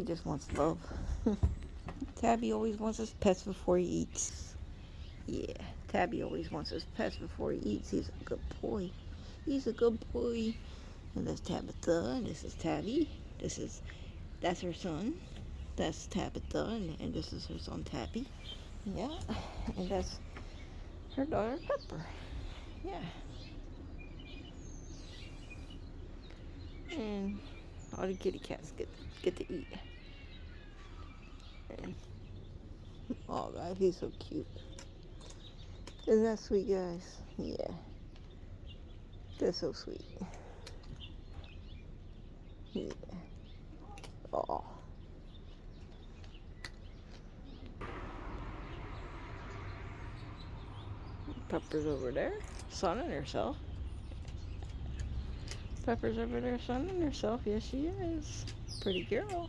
Tabby just wants love. Tabby always wants his pets before he eats. Yeah, Tabby always wants his pets before he eats. He's a good boy. He's a good boy. And that's Tabitha, and this is Tabby. That's her son. That's Tabitha, and this is her son Tabby. Yeah, and that's her daughter Pepper. Yeah. And all the kitty cats get to eat. And, oh God, he's so cute. Isn't that sweet, guys? Yeah. That's so sweet. Yeah. Oh. Pepper's over there, sunning herself. Pepper's over there sunning herself. Yes, she is. Pretty girl.